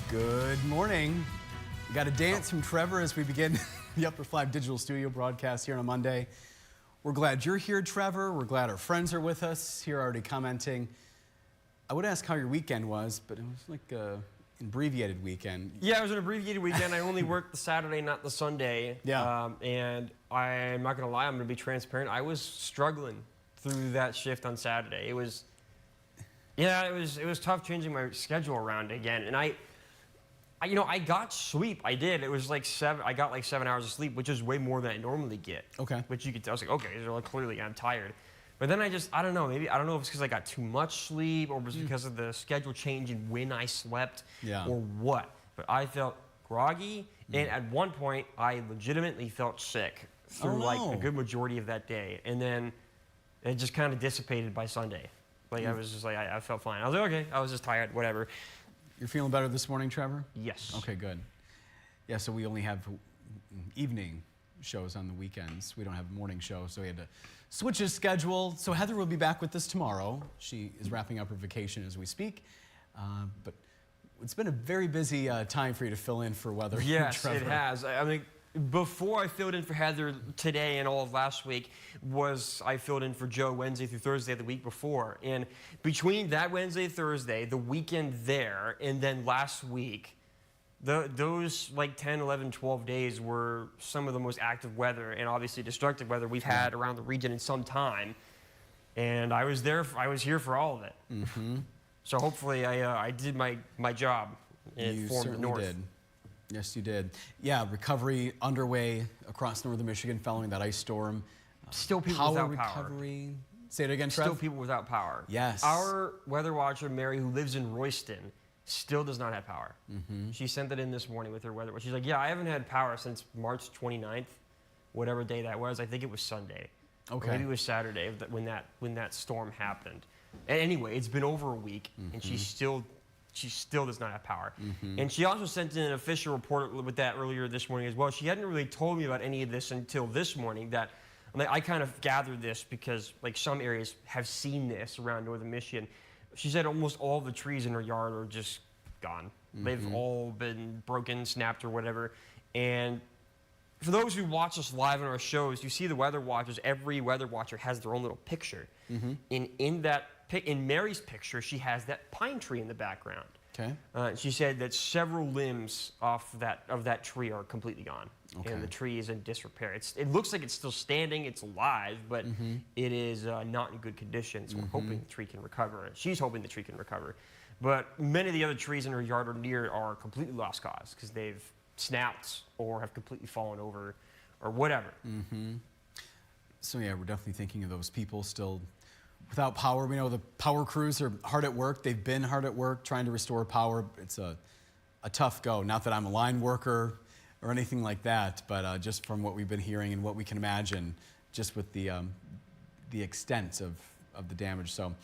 Good morning. We got a dance from Trevor as we begin the Upper Flag Digital Studio broadcast here on a Monday. We're glad you're here, Trevor. We're glad our friends are with us here already commenting. I would ask how your weekend was, but it was like an abbreviated weekend. Yeah, it was an abbreviated weekend. I only worked the Saturday, not the Sunday. Yeah. And I'm not going to lie, I'm going to be transparent. I was struggling through that shift on Saturday. It was tough changing my schedule around again. And I got sleep. I did. It was like I got like 7 hours of sleep, which is way more than I normally get. Okay. Which you could tell. I was like, okay, so clearly I'm tired. But then I don't know, I don't know if it's because I got too much sleep or it was because of the schedule changing when I slept or what. But I felt groggy, and at one point, I legitimately felt sick through like a good majority of that day. And then it just kind of dissipated by Sunday. Like I was just like, I felt fine. I was like, okay, I was just tired, whatever. You're feeling better this morning, Trevor? Yes. Okay, good. Yeah, so we only have evening shows on the weekends. We don't have a morning show, so we had to switch his schedule. So Heather will be back with us tomorrow. She is wrapping up her vacation as we speak. But it's been a very busy time for you to fill in for weather. Yes, Trevor. it has. I mean, before I filled in for Heather today and all of last week I filled in for Joe Wednesday through Thursday the week before. And between that Wednesday, Thursday, the weekend there, and then last week, those like 10, 11, 12 days were some of the most active weather and obviously destructive weather we've had around the region in some time. And I was here for all of it. Mm-hmm. So hopefully I did my job and informed the North. Did. Yes, you did. Yeah, recovery underway across northern Michigan following that ice storm. Still people without recovery. Power. Say it again, Trev. Still people without power. Yes. Our weather watcher, Mary, who lives in Royston, still does not have power. Mm-hmm. She sent it in this morning with her weather. She's like, yeah, I haven't had power since March 29th, whatever day that was. I think it was Sunday. Okay. Or maybe it was Saturday when that storm happened. And anyway, it's been over a week, and she still does not have power. Mm-hmm. And she also sent in an official report with that earlier this morning as well. She hadn't really told me about any of this until this morning. That I kind of gathered this because like some areas have seen this around northern Michigan. She said almost all the trees in her yard are just gone. Mm-hmm. They've all been broken, snapped, or whatever. And for those who watch us live on our shows, you see the weather watchers. Every weather watcher has their own little picture. Mm-hmm. In Mary's picture, she has that pine tree in the background. Okay. She said that several limbs of that tree are completely gone, and the tree is in disrepair. It looks like it's still standing, it's alive, but it is not in good condition. So we're hoping the tree can recover. She's hoping the tree can recover, but many of the other trees in her yard or near are completely lost cause because they've snapped or have completely fallen over, or whatever. Mm-hmm. So yeah, we're definitely thinking of those people still without power. We know the power crews are hard at work. They've been hard at work trying to restore power. It's a tough go. Not that I'm a line worker or anything like that, but just from what we've been hearing and what we can imagine, just with the extent of the damage. So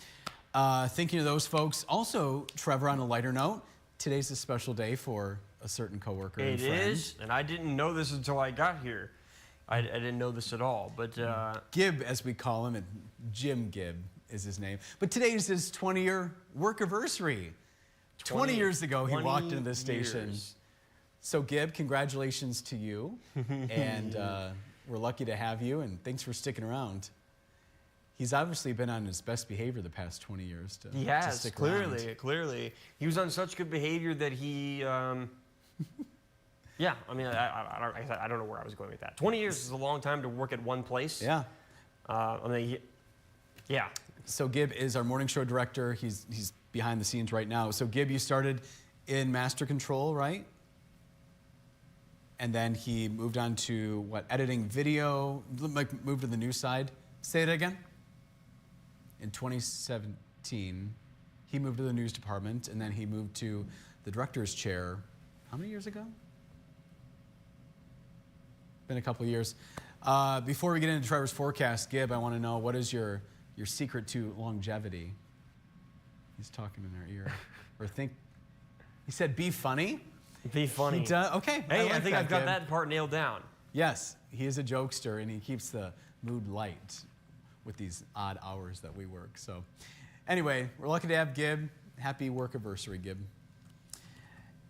thinking of those folks. Also, Trevor, on a lighter note, today's a special day for a certain coworker and friend. It is, and I didn't know this until I got here. I didn't know this at all, but... Gibb, as we call him, and Jim Gibb is his name. But today is his 20-year work-iversary. 20 years ago, he walked into this station. So, Gibb, congratulations to you. And we're lucky to have you, and thanks for sticking around. He's obviously been on his best behavior the past 20 years to stick around. Clearly. He was on such good behavior that he... Yeah, I mean, I don't know where I was going with that. 20 years is a long time to work at one place. Yeah. Yeah. So Gibb is our morning show director. He's behind the scenes right now. So Gibb, you started in master control, right? And then he moved on to what, editing video, like moved to the news side. Say it again. In 2017, he moved to the news department, and then he moved to the director's chair. How many years ago? Been a couple of years. Before we get into Trevor's forecast, Gibb, I want to know, what is your secret to longevity? He's talking in our ear. Or he said, be funny. Be funny. He does, okay. Hey, I think I've got that part nailed down. Yes, he is a jokester, and he keeps the mood light with these odd hours that we work. So anyway, we're lucky to have Gibb. Happy work-iversary, Gibb.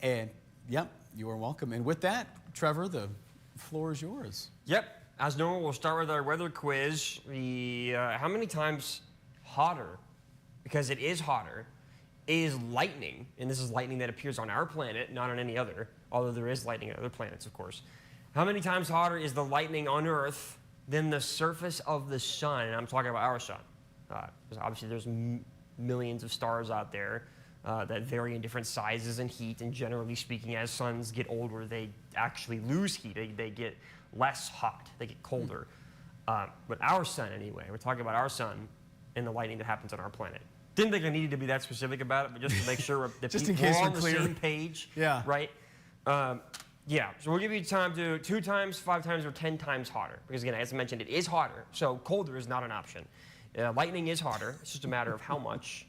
And, yep, you are welcome. And with that, Trevor, the floor is yours. Yep. As normal, we'll start with our weather quiz. How many times hotter, because it is hotter, is lightning? And this is lightning that appears on our planet, not on any other, although there is lightning on other planets, of course. How many times hotter is the lightning on Earth than the surface of the sun? And I'm talking about our sun. Because obviously there's millions of stars out there that vary in different sizes and heat. And generally speaking, as suns get older, they actually lose heat. They get less hot. They get colder. But our sun, anyway, we're talking about our sun and the lightning that happens on our planet. Didn't think I needed to be that specific about it, but just to make sure that we're on the same page. Yeah. Right? Yeah, so we'll give you time to 2 times, 5 times, or 10 times hotter. Because again, as I mentioned, it is hotter, so colder is not an option. Lightning is hotter. It's just a matter of how much.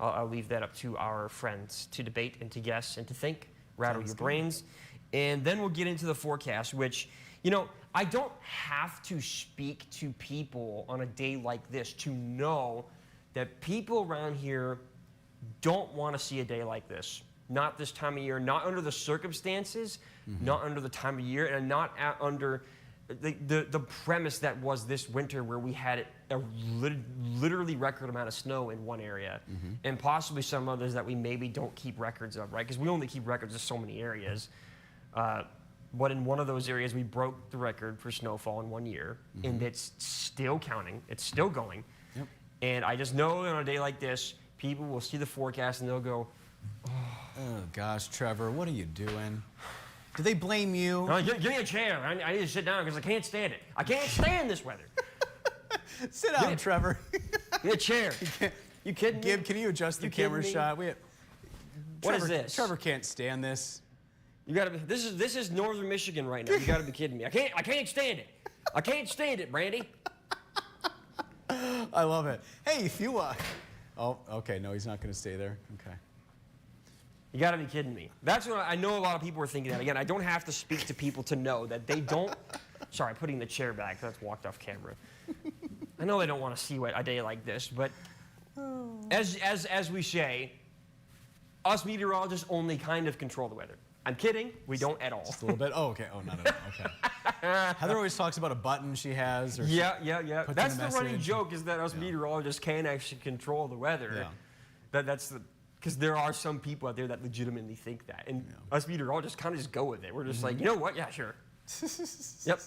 I'll leave that up to our friends to debate and to guess and to think, rattle your brains. And then we'll get into the forecast, which, you know, I don't have to speak to people on a day like this to know that people around here don't want to see a day like this. Not this time of year, not under the circumstances, not under the time of year, and not under the premise that was this winter where we had a literally record amount of snow in one area, and possibly some others that we maybe don't keep records of, right? Because we only keep records of so many areas. But in one of those areas, we broke the record for snowfall in 1 year, and it's still counting. It's still going. Yep. And I just know that on a day like this, people will see the forecast and they'll go, oh gosh, Trevor, what are you doing? Do they blame you? no, give me a chair. I need to sit down because I can't stand it. I can't stand this weather. Sit down, Trevor. Give me a chair. You kidding me? Can you adjust the camera shot? What is this? Trevor can't stand this. You gotta be. This is northern Michigan right now. You gotta be kidding me. I can't stand it. I can't stand it, Brandy. I love it. Hey, if you oh, okay. No, he's not going to stay there. Okay. You gotta be kidding me. That's what I know a lot of people are thinking that. Again, I don't have to speak to people to know that they don't. Sorry, putting the chair back. That's walked off camera. I know they don't want to see a day like this, but as we say, us meteorologists only kind of control the weather. I'm kidding. We don't at all. Just a little bit. Oh, okay. Oh, not at all. Okay. Heather always talks about a button she has. Or yeah. That's the running joke, is that us meteorologists can't actually control the weather. Yeah. That's because there are some people out there that legitimately think that. And us meteorologists kind of just go with it. We're just like, you know what? Yeah, sure. Yep.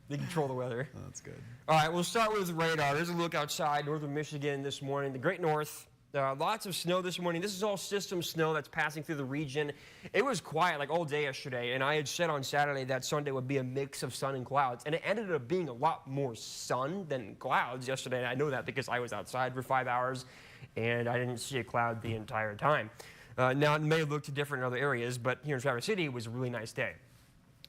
They control the weather. Oh, that's good. All right, we'll start with radar. There's a look outside northern Michigan this morning. The Great North. Lots of snow this morning. This is all system snow that's passing through the region. It was quiet like all day yesterday, and I had said on Saturday that Sunday would be a mix of sun and clouds, and it ended up being a lot more sun than clouds yesterday. And I know that because I was outside for 5 hours, and I didn't see a cloud the entire time. Now, it may look different in other areas, but here in Traverse City, it was a really nice day.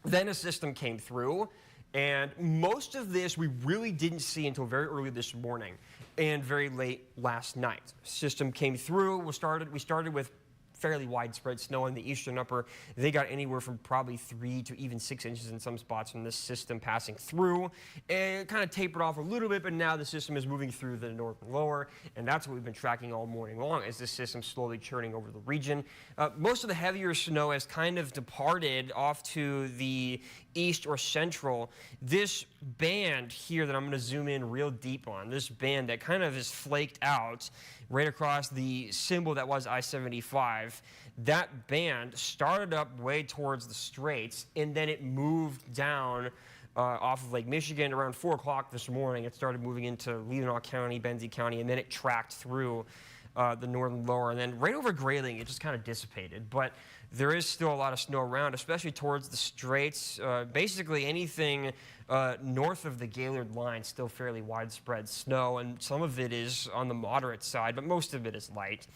Then a system came through, and most of this we really didn't see until very early this morning and very late last night. System came through. We started with fairly widespread snow in the eastern upper. They got anywhere from probably 3 to even 6 inches in some spots from this system passing through. And it kind of tapered off a little bit, but now the system is moving through the northern lower, and that's what we've been tracking all morning long, is this system slowly churning over the region. Most of the heavier snow has kind of departed off to the east or central. This band here that I'm going to zoom in real deep on, this band that kind of is flaked out right across the symbol that was I-75, that band started up way towards the Straits, and then it moved down off of Lake Michigan around 4 o'clock this morning. It started moving into Leelanau County, Benzie County, and then it tracked through the northern lower. And then right over Grayling, it just kind of dissipated. But there is still a lot of snow around, especially towards the Straits. Basically anything north of the Gaylord line, still fairly widespread snow, and some of it is on the moderate side, but most of it is light.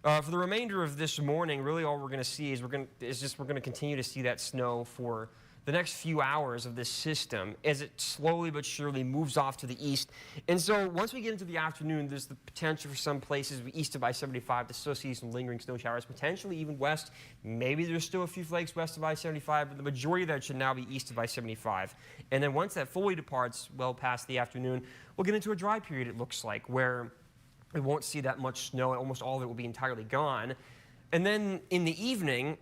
For the remainder of this morning, really all we're going to see is we're going to continue to see that snow for the next few hours of this system as it slowly but surely moves off to the east. And so once we get into the afternoon, there's the potential for some places east of I-75 to still see some lingering snow showers, potentially even west. Maybe there's still a few flakes west of I-75, but the majority of that should now be east of I-75. And then once that fully departs well past the afternoon, we'll get into a dry period, it looks like, where we won't see that much snow, and almost all of it will be entirely gone. And then in the evening,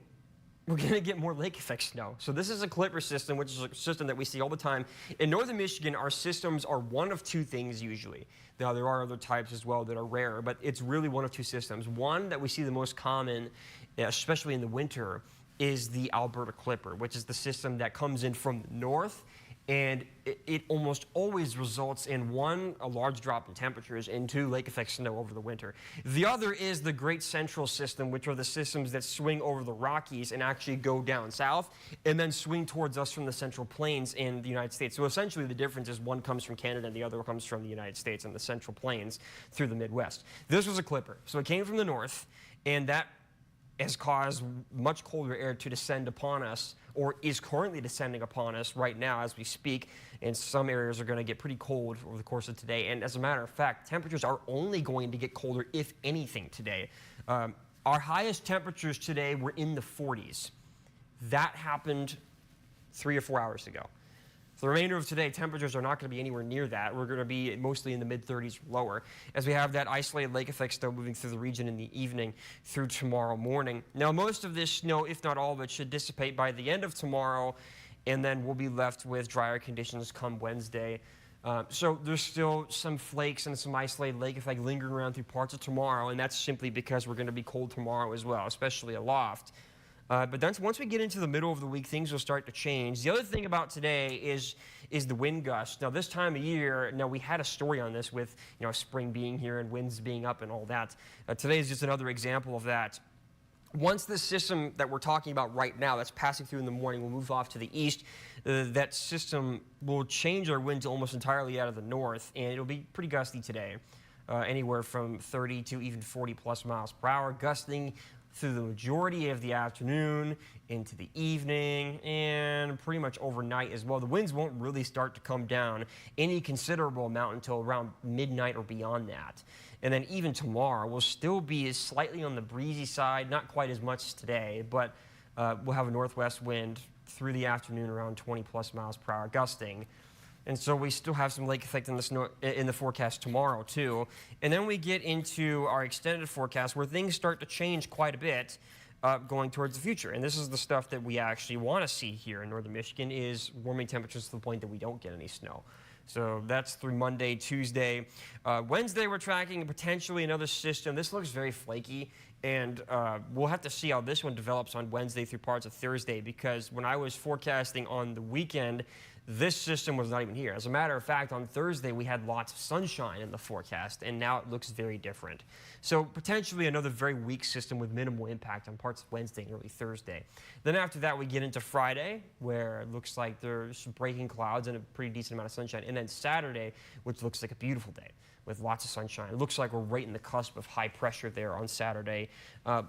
we're going to get more lake effect snow. So this is a Clipper system, which is a system that we see all the time. In northern Michigan, our systems are one of two things usually. Now, there are other types as well that are rare, but it's really one of two systems. One that we see the most common, especially in the winter, is the Alberta Clipper, which is the system that comes in from the north. And it almost always results in one, a large drop in temperatures, and two, lake effect snow over the winter. The other is the Great Central System, which are the systems that swing over the Rockies and actually go down south and then swing towards us from the Central Plains in the United States. So essentially the difference is one comes from Canada and the other comes from the United States and the Central Plains through the Midwest. This was a Clipper. So it came from the north, and that has caused much colder air to descend upon us, or is currently descending upon us right now as we speak. And some areas are going to get pretty cold over the course of today. And as a matter of fact, temperatures are only going to get colder, if anything, today. Our highest temperatures today were in the 40s. That happened 3 or 4 hours ago. For the remainder of today, temperatures are not going to be anywhere near that. We're going to be mostly in the mid-30s or lower, as we have that isolated lake effect snow moving through the region in the evening through tomorrow morning. Now, most of this snow, if not all of it, should dissipate by the end of tomorrow, and then we'll be left with drier conditions come Wednesday. So there's still some flakes and some isolated lake effect lingering around through parts of tomorrow, and that's simply because we're going to be cold tomorrow as well, especially aloft. But then once we get into the middle of the week, things will start to change. The other thing about today is the wind gusts. Now, this time of year, now we had a story on this with spring being here and winds being up and all that. Today is just another example of that. Once this system that we're talking about right now that's passing through in the morning will move off to the east, that system will change our winds almost entirely out of the north, and it'll be pretty gusty today. Anywhere from 30 to even 40 plus miles per hour, gusting through the majority of the afternoon into the evening and pretty much overnight as well. The winds won't really start to come down any considerable amount until around midnight or beyond that. And then even tomorrow will still be slightly on the breezy side, not quite as much as today, but we'll have a northwest wind through the afternoon around 20 plus miles per hour gusting. And so we still have some lake effect in the forecast tomorrow, too. And then we get into our extended forecast where things start to change quite a bit going towards the future. And this is the stuff that we actually want to see here in northern Michigan, is warming temperatures to the point that we don't get any snow. So that's through Monday, Tuesday. Wednesday, we're tracking potentially another system. This looks very flaky, and we'll have to see how this one develops on Wednesday through parts of Thursday, because when I was forecasting on the weekend, this system was not even here. As a matter of fact, on Thursday, we had lots of sunshine in the forecast, and now it looks very different. So potentially another very weak system with minimal impact on parts of Wednesday and early Thursday. Then after that, we get into Friday, where it looks like there's breaking clouds and a pretty decent amount of sunshine. And then Saturday, which looks like a beautiful day with lots of sunshine. It looks like we're right in the cusp of high pressure there on Saturday.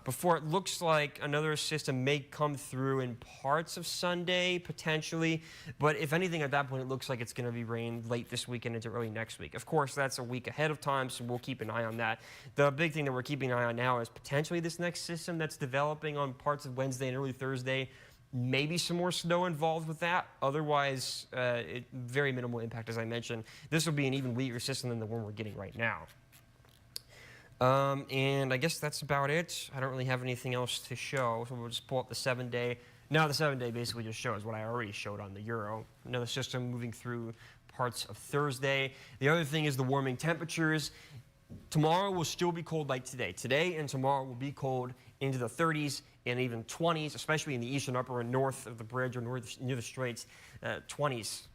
Before it looks like another system may come through in parts of Sunday, potentially. But if anything, at that point, it looks like it's going to be rain late this weekend into early next week. Of course, that's a week ahead of time, so we'll keep an eye on that. The big thing that we're keeping an eye on now is potentially this next system that's developing on parts of Wednesday and early Thursday. Maybe some more snow involved with that. Otherwise, very minimal impact, as I mentioned. This will be an even weaker system than the one we're getting right now. And I guess that's about it. I don't really have anything else to show, so we'll just pull up the 7-day. Now the 7-day basically just shows what I already showed on the Euro. Another system moving through parts of Thursday. The other thing is the warming temperatures. Tomorrow will still be cold like today. Today and tomorrow will be cold into the 30s and even 20s, especially in the eastern upper and north of the bridge or near the straits. 20s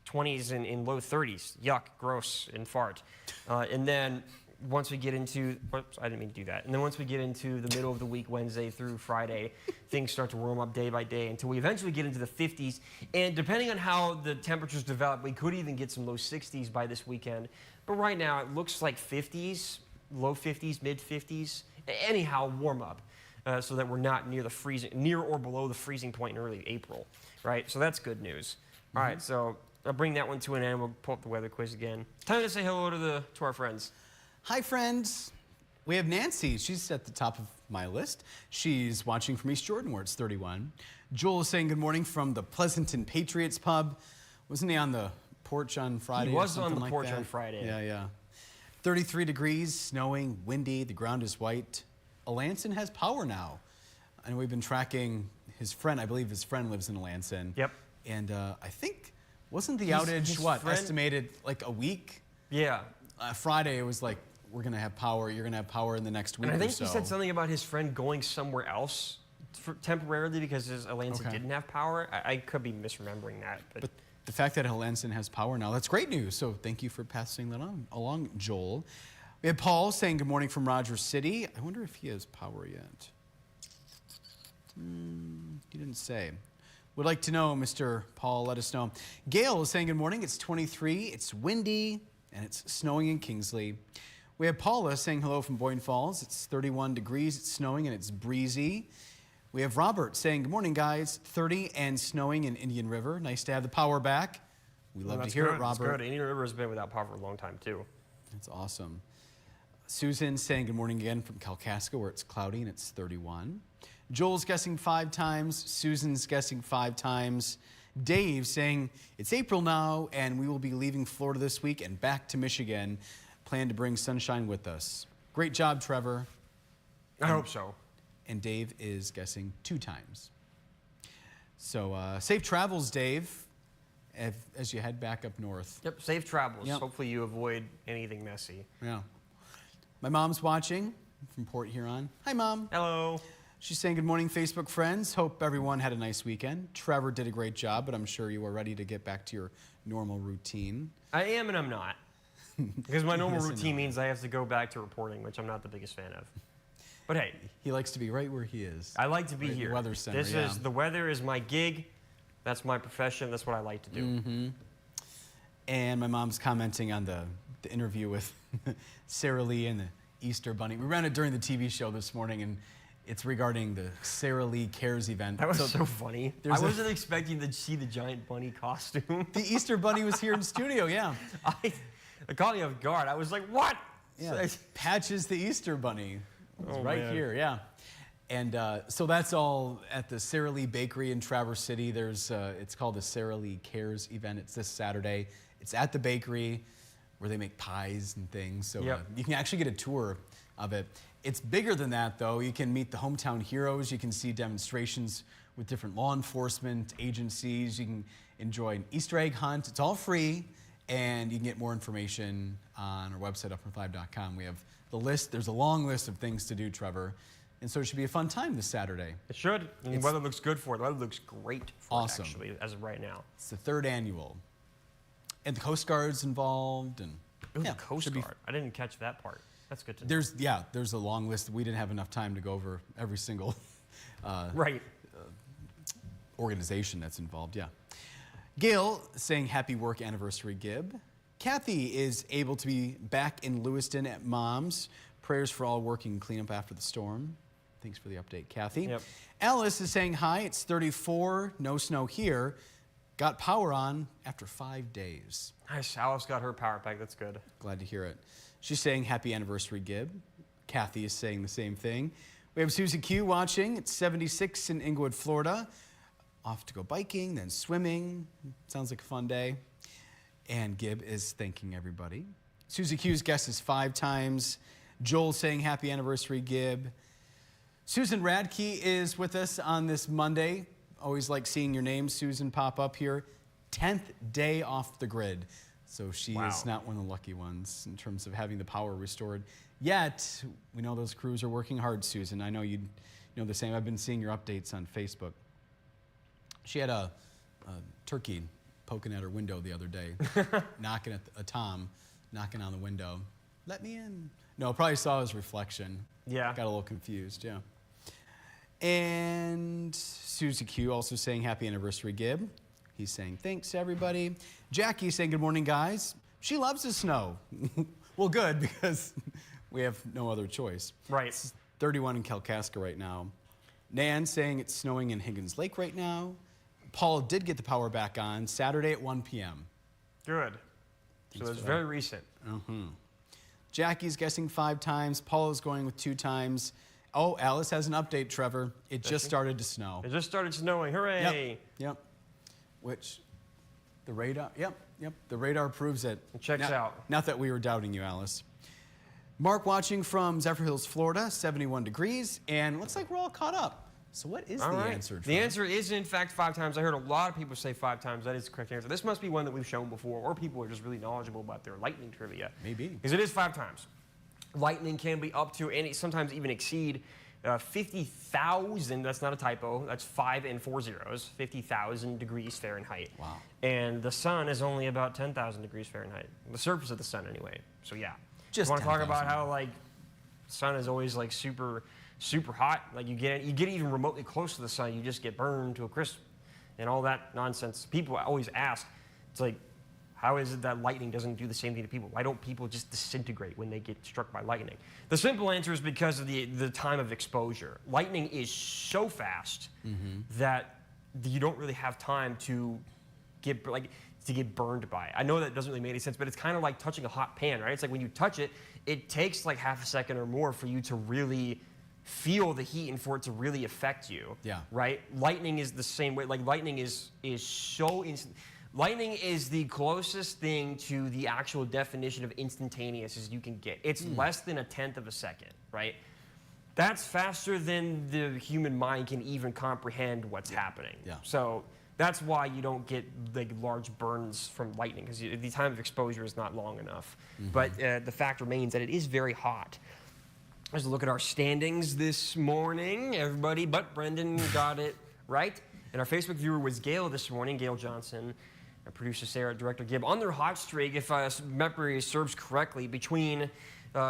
and low 30s. Yuck, gross, and fart. And then once we get into, oops, I didn't mean to do that. And then once we get into the middle of the week, Wednesday through Friday, things start to warm up day by day until we eventually get into the 50s. And depending on how the temperatures develop, we could even get some low 60s by this weekend. But right now, it looks like 50s, low 50s, mid 50s. Anyhow, warm up. So that we're not near or below the freezing point in early April, right? So that's good news. All right, so I'll bring that one to an end. We'll pull up the weather quiz again. Time to say hello to our friends. Hi, friends. We have Nancy. She's at the top of my list. She's watching from East Jordan, where it's 31. Joel is saying good morning from the Pleasanton Patriots pub. Wasn't he on the porch on Friday? He was on the like porch that? on Friday. Yeah. 33 degrees, snowing, windy, the ground is white. Alanson has power now. And we've been tracking his friend, I believe his friend lives in Alanson. Yep. And I think, wasn't the His outage, what, friend- estimated like a week? Yeah. Friday, it was like, we're going to have power. You're going to have power in the next week And I think or so. he said something about his friend going somewhere else temporarily because his Alanson Okay. didn't have power. I could be misremembering that. But the fact that Alanson has power now, that's great news. So thank you for passing that on along, Joel. We had Paul saying good morning from Rogers City. I wonder if he has power yet. He didn't say. Would like to know, Mr. Paul, let us know. Gail is saying good morning. It's 23, it's windy, and it's snowing in Kingsley. We have Paula saying hello from Boyne Falls. It's 31 degrees, it's snowing, and it's breezy. We have Robert saying good morning, guys. 30 and snowing in Indian River. Nice to have the power back. We love to hear it, Robert. That's good. Indian River has been without power for a long time, too. That's awesome. Susan saying good morning again from Kalkaska, where it's cloudy and it's 31. Joel's guessing 5 times. Susan's guessing 5 times. Dave saying it's April now, and we will be leaving Florida this week and back to Michigan. Plan to bring sunshine with us. Great job, Trevor. I hope so. And Dave is guessing 2 times. So safe travels, Dave, as you head back up north. Yep, safe travels. Yep. Hopefully you avoid anything messy. Yeah. My mom's watching from Port Huron. Hi, Mom. Hello. She's saying, good morning, Facebook friends. Hope everyone had a nice weekend. Trevor did a great job, but I'm sure you are ready to get back to your normal routine. I am and I'm not. Because my normal Yes and routine no. means I have to go back to reporting, which I'm not the biggest fan of. But hey, He likes to be right where he is. I like to be Right in the here. weather center, The weather is my gig. That's my profession. That's what I like to do. Mm-hmm. And my mom's commenting on the interview with Sarah Lee and the Easter Bunny. We ran it during the TV show this morning, and it's regarding the Sarah Lee Cares event. That was so funny. I there's a- wasn't expecting to see the giant bunny costume. The Easter Bunny was here in studio, yeah. It caught me off guard. I was like, what? Yeah, Patches the Easter Bunny. It's Oh, right man. here, yeah. And so that's all at the Sarah Lee Bakery in Traverse City. There's, it's called the Sarah Lee Cares event. It's this Saturday. It's at the bakery where they make pies and things. So Yep. you can actually get a tour of it. It's bigger than that, though. You can meet the hometown heroes. You can see demonstrations with different law enforcement agencies. You can enjoy an Easter egg hunt. It's all free, and you can get more information on our website, upnorth5.com. We have the list. There's a long list of things to do, Trevor, and so it should be a fun time this Saturday. It should. And the weather looks good for it. The weather looks great for Awesome. it, actually, as of right now. It's the 3rd annual, and the Coast Guard's involved, and Ooh, yeah, Coast should be- Guard. I didn't catch that part. That's good to know. There's a long list. We didn't have enough time to go over every single Right. organization that's involved, yeah. Gail saying happy work anniversary, Gib. Kathy is able to be back in Lewiston at Mom's. Prayers for all working cleanup after the storm. Thanks for the update, Kathy. Yep. Alice is saying hi. It's 34, no snow here. Got power on after 5 days. Nice. Alice got her power pack. That's good. Glad to hear it. She's saying happy anniversary, Gib. Kathy is saying the same thing. We have Susie Q watching. It's 76 in Inglewood, Florida. Off to go biking, then swimming. Sounds like a fun day. And Gib is thanking everybody. Susie Q's guess is 5 times. Joel saying happy anniversary, Gib. Susan Radke is with us on this Monday. Always like seeing your name, Susan, pop up here. 10th day off the grid. So she Wow. is not one of the lucky ones in terms of having the power restored. Yet, we know those crews are working hard, Susan. I know you know the same. I've been seeing your updates on Facebook. She had a turkey poking at her window the other day, knocking at a Tom, knocking on the window. Let me in. No, probably saw his reflection. Yeah. Got a little confused, yeah. And Susie Q also saying happy anniversary, Gib. He's saying thanks to everybody. Jackie saying good morning, guys. She loves the snow. Well, good, because we have no other choice. Right. It's 31 in Kalkaska right now. Nan saying it's snowing in Higgins Lake right now. Paul did get the power back on Saturday at 1 p.m. Good. So it's very recent. Jackie's guessing 5 times. Paul is going with 2 times. Oh, Alice has an update, Trevor. It just started to snow. It just started snowing. Hooray! Yep. Which the radar, yep. The radar proves it. It checks out. Not that we were doubting you, Alice. Mark watching from Zephyr Hills, Florida, 71 degrees, and looks like we're all caught up. So what is All the right. answer, The Trevor? answer is, in fact, 5 times. I heard a lot of people say 5 times. That is the correct answer. This must be one that we've shown before, or people are just really knowledgeable about their lightning trivia. Maybe. Because it is 5 times. Lightning can be up to, and sometimes even exceed, 50,000, that's not a typo, that's 5 and 4 zeros, 50,000 degrees Fahrenheit. Wow. And the sun is only about 10,000 degrees Fahrenheit. The surface of the sun, anyway. So, yeah. Just want to talk 10,000. about how, like, sun is always, like, super hot. Like, you get even remotely close to the sun, you just get burned to a crisp. And all that nonsense. People always ask, it's like, how is it that lightning doesn't do the same thing to people? Why don't people just disintegrate when they get struck by lightning? The simple answer is because of the time of exposure. Lightning is so fast that you don't really have time to get burned by it. I know that doesn't really make any sense, but it's kind of like touching a hot pan, right? It's like when you touch it, it takes like half a second or more for you to really feel the heat and for it to really affect you. Yeah. Right? Lightning is the same way. Like lightning is so instant. Lightning is the closest thing to the actual definition of instantaneous as you can get. It's less than 1/10 of a second, right? That's faster than the human mind can even comprehend what's happening. Yeah. So that's why you don't get like large burns from lightning, because the time of exposure is not long enough. But the fact remains that it is very hot. Let's look at our standings this morning. Everybody but Brendan got it right. And our Facebook viewer was Gail this morning, Gail Johnson. Our producer Sarah, director Gib, on their hot streak, if memory serves correctly, between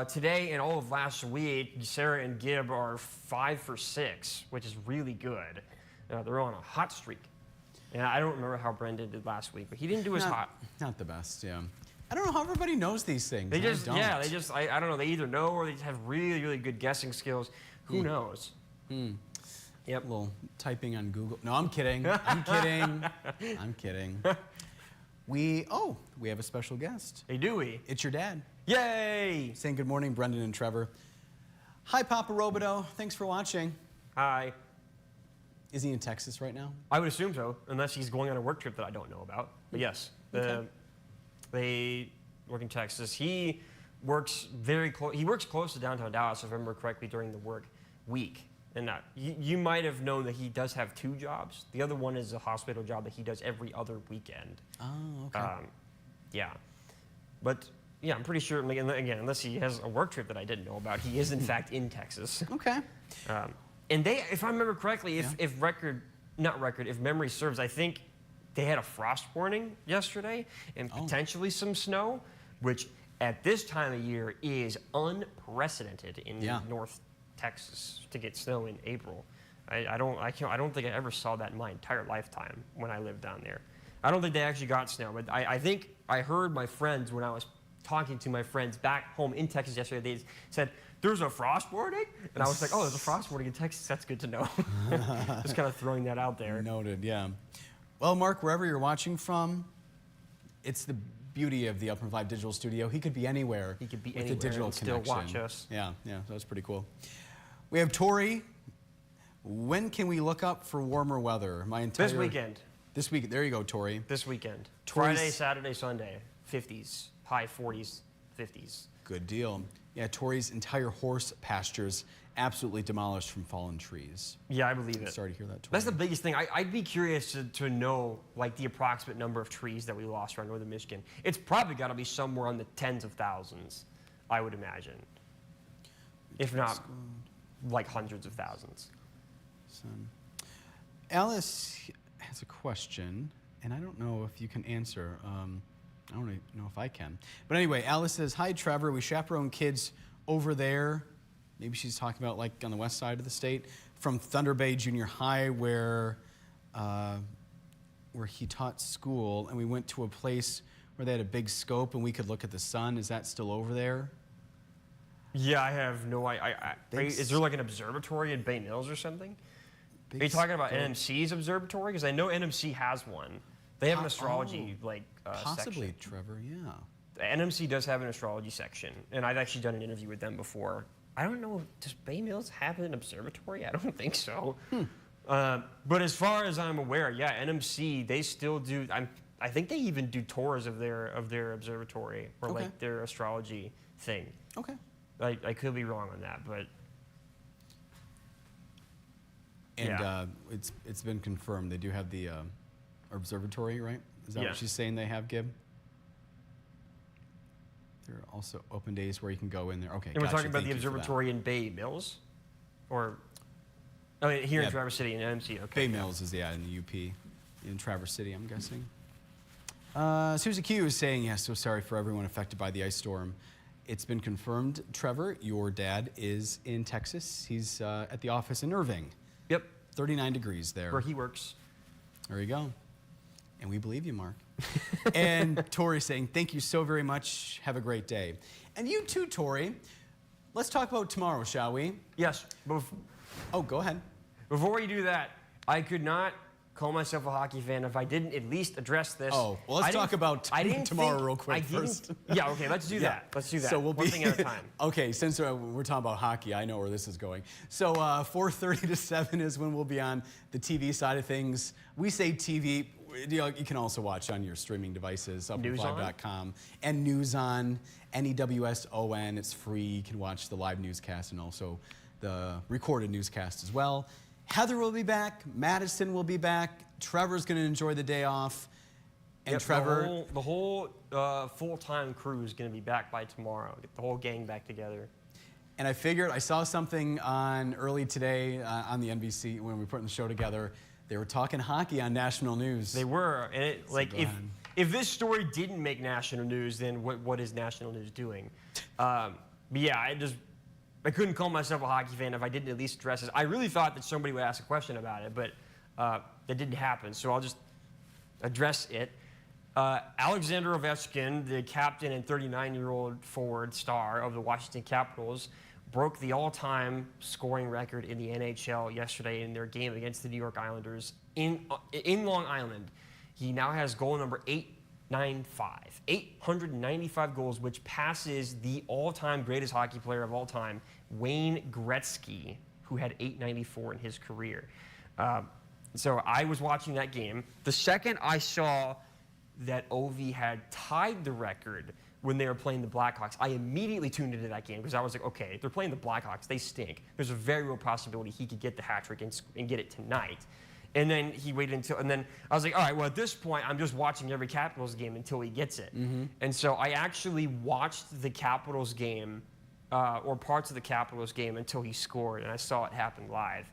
today and all of last week, Sarah and Gib are 5 for 6, which is really good. They're on a hot streak. And I don't remember how Brendan did last week, but he didn't do as hot. Not the best, yeah. I don't know how everybody knows these things. They just, don't. yeah, I don't know, they either know or they just have really, really good guessing skills. Who knows? Yep. A little typing on Google. No, I'm kidding. I'm kidding. I'm kidding. We have a special guest. Hey, do we? It's your dad. Yay! Saying good morning, Brendan and Trevor. Hi, Papa Roubadeaux. Thanks for watching. Hi. Is he in Texas right now? I would assume so, unless he's going on a work trip that I don't know about. But yes, they work in Texas. He works very close. He works close to downtown Dallas, if I remember correctly, during the work week. And you might have known that he does have 2 jobs. The other one is a hospital job that he does every other weekend. Oh, okay. Yeah. But yeah, I'm pretty sure, again, unless he has a work trip that I didn't know about, he is in fact in Texas. Okay. And they, if I remember correctly, if memory serves, I think they had a frost warning yesterday and potentially some snow, which at this time of year is unprecedented in North Texas to get snow in April. I don't think I ever saw that in my entire lifetime when I lived down there. I don't think they actually got snow, but I think I heard my friends when I was talking to my friends back home in Texas yesterday. They said, "There's a frost warning?" And I was like, "Oh, there's a frost warning in Texas. That's good to know." Just kind of throwing that out there. Noted, yeah. Well, Mark, wherever you're watching from, it's the beauty of the Upland 5 Digital Studio. He could be anywhere. He could be with anywhere a digital and still connection. watch us. Yeah, so that's pretty cool. We have Tori. When can we look up for warmer weather? This weekend. This week. There you go, Tori. This weekend. Tori's- Friday, Saturday, Sunday. 50s, high 40s, 50s. Good deal. Yeah, Tori's entire horse pastures absolutely demolished from fallen trees. Yeah, I believe it. Sorry to hear that, Tori. That's the biggest thing. I'd be curious to know like the approximate number of trees that we lost around northern Michigan. It's probably got to be somewhere on the tens of thousands, I would imagine. If not, like hundreds of thousands. So, Alice has a question, and I don't know if you can answer. I don't even know if I can. But anyway, Alice says, "Hi, Trevor. We chaperone kids over there." Maybe she's talking about like on the west side of the state, from Thunder Bay Junior High, where he taught school, and we went to a place where they had a big scope and we could look at the sun. Is that still over there? Yeah, I have no idea. Is there like an observatory in Bay Mills or something? Are you talking about NMC's observatory? Because I know NMC has one. They have an astrology possibly, section. Trevor. Yeah. The NMC does have an astrology section, and I've actually done an interview with them before. I don't know, does Bay Mills have an observatory? I don't think so. But as far as I'm aware, yeah, NMC, they still do. I think they even do tours of their observatory or like their astrology thing. Okay. I could be wrong on that, but And Yeah. it's been confirmed. They do have the observatory, right? Is that Yeah. what she's saying they have, Gib? There are also open days where you can go in there. Okay, And we're gotcha. talking about Thank the you for that. observatory in Bay Mills? Or, oh, here Yeah. in Traverse City in MC, okay. Bay Mills is, in the UP, in Traverse City, I'm guessing. Susie Q is saying, so sorry for everyone affected by the ice storm. It's been confirmed, Trevor, your dad is in Texas. He's at the office in Irving. Yep, 39 degrees there. where he works. There you go. And we believe you, Mark. And Tori saying, thank you so very much. Have a great day. And you too, Tori. Let's talk about tomorrow, shall we? Yes, Oh, go ahead. before we do that, I could not call myself a hockey fan if I didn't at least address this. Oh, well, let's talk about tomorrow real quick first. Yeah, okay, let's do that. Let's do that. So we'll One thing at a time. Okay, since we're talking about hockey, I know where this is going. So 4:30 to 7 is when we'll be on the TV side of things. We say TV. You can also watch on your streaming devices, up5.com, and News On, NEWSON. It's free. You can watch the live newscast and also the recorded newscast as well. Heather will be back. Madison will be back. Trevor's going to enjoy the day off. And Yep, Trevor... The whole full-time crew is going to be back by tomorrow. Get the whole gang back together. And I figured, I saw something on early today on the NBC when we put the show together. They were talking hockey on national news. They were. And go if this story didn't make national news, then what is national news doing? But yeah, I couldn't call myself a hockey fan if I didn't at least address this. I really thought that somebody would ask a question about it, but that didn't happen. So I'll just address it. Alexander Ovechkin, the captain and 39-year-old forward star of the Washington Capitals, broke the all-time scoring record in the NHL yesterday in their game against the New York Islanders in Long Island. He now has goal number 895. 895 goals, which passes the all-time greatest hockey player of all time, Wayne Gretzky, who had 894 in his career. So I was watching that game. The second I saw that Ovi had tied the record when they were playing the Blackhawks, I immediately tuned into that game because I was like, okay, they're playing the Blackhawks, they stink. There's a very real possibility he could get the hat trick and get it tonight. And then he waited until, and then I was like, all right, well, at this point, I'm just watching every Capitals game until he gets it. And so I actually watched the Capitals game, or parts of the Capitals game until he scored, and I saw it happen live.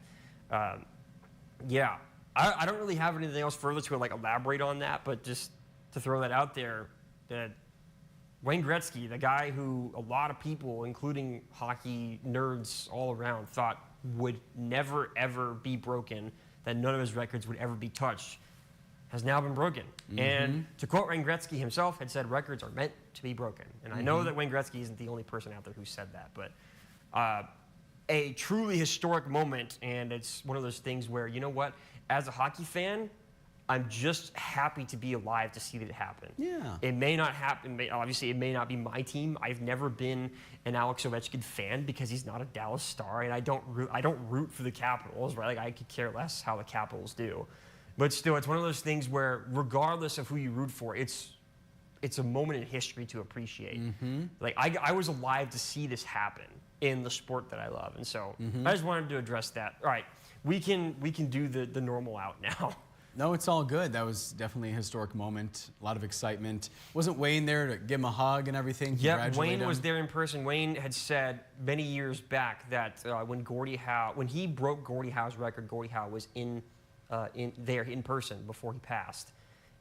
Yeah, I don't really have anything else further to elaborate on that, but just to throw that out there, that Wayne Gretzky, the guy who a lot of people, including hockey nerds all around, thought would never, ever be broken, that none of his records would ever be touched, has now been broken. And to quote Wayne Gretzky himself, had said records are meant to be broken. And I know that Wayne Gretzky isn't the only person out there who said that, but a truly historic moment, and it's one of those things where, you know what, as a hockey fan, I'm just happy to be alive to see that it happen. Yeah. It may not happen. Obviously, it may not be my team. I've never been an Alex Ovechkin fan because he's not a Dallas Star, and I don't root for the Capitals, right? I could care less how the Capitals do. But still, it's one of those things where, regardless of who you root for, it's a moment in history to appreciate. I was alive to see this happen in the sport that I love, and so I just wanted to address that. All right, we can do the normal out now. No, it's all good. That was definitely a historic moment. A lot of excitement. Wasn't Wayne there to give him a hug and everything? Yeah, Wayne was there in person. Wayne had said many years back that when he broke Gordie Howe's record, Gordie Howe was there in person before he passed.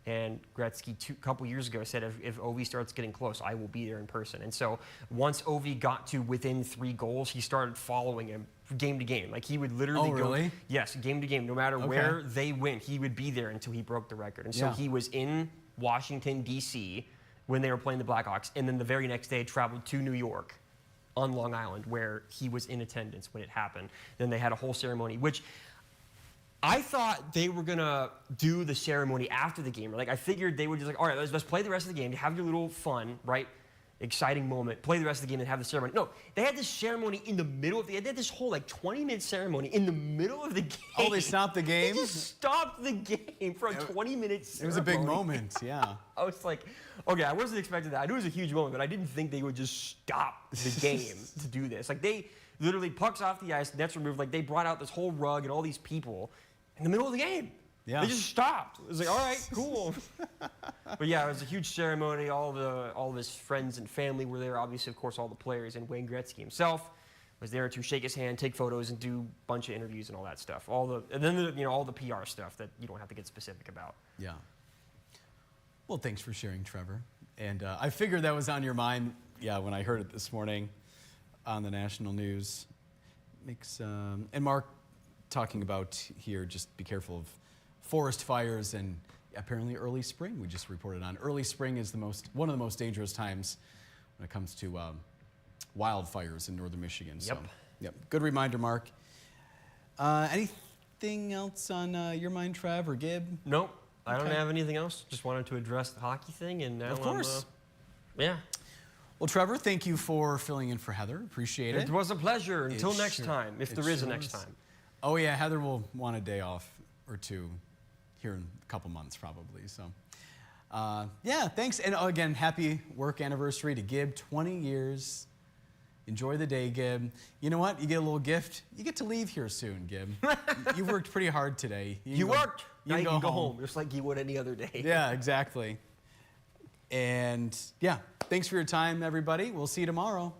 And Gretzky, a couple years ago, said, if Ovi starts getting close, I will be there in person. And so once Ovi got to within 3 goals, he started following him game to game. He would literally go. Really? Yes, game to game. No matter where they went, he would be there until he broke the record. And so he was in Washington, D.C. when they were playing the Blackhawks. And then the very next day, traveled to New York on Long Island, where he was in attendance when it happened. Then they had a whole ceremony, which I thought they were going to do the ceremony after the game. I figured they would just all right, let's play the rest of the game. Have your little fun, right? Exciting moment. Play the rest of the game and have the ceremony. No, they had this ceremony in the middle. They had this whole 20-minute ceremony in the middle of the game. Oh, they stopped the game? They just stopped the game for a 20-minute ceremony. It was a big moment, yeah. I was like, okay, I wasn't expecting that. I knew it was a huge moment, but I didn't think they would just stop the game to do this. Literally, puck's off the ice, net's removed. Like, they brought out this whole rug and all these people in the middle of the game. Yeah. They just stopped. It was like, all right, cool. But yeah, it was a huge ceremony. All of his friends and family were there. Obviously, of course, all the players, and Wayne Gretzky himself was there to shake his hand, take photos, and do a bunch of interviews and all that stuff. And then all the PR stuff that you don't have to get specific about. Yeah. Well, thanks for sharing, Trevor. And I figured that was on your mind. Yeah, when I heard it this morning on the national news. And Mark talking about here, just be careful of forest fires and apparently early spring. We just reported on early spring is one of the most dangerous times when it comes to wildfires in northern Michigan. Yep. So, yep. Good reminder, Mark. Anything else on your mind, Trav or Gib? Nope. I don't have anything else. Just wanted to address the hockey thing, and now Of course. Yeah. Well, Trevor, thank you for filling in for Heather. Appreciate it. It was a pleasure. Until next sure- time, if it there is a sure next is. time. Oh, yeah, Heather will want a day off or two here in a couple months, probably. So, yeah, thanks. And again, happy work anniversary to Gib, 20 years. Enjoy the day, Gib. You know what? You get a little gift. You get to leave here soon, Gib. You worked pretty hard today. You worked. Now you can go home. home, just like you would any other day. Yeah, exactly. And, yeah, thanks for your time, everybody. We'll see you tomorrow.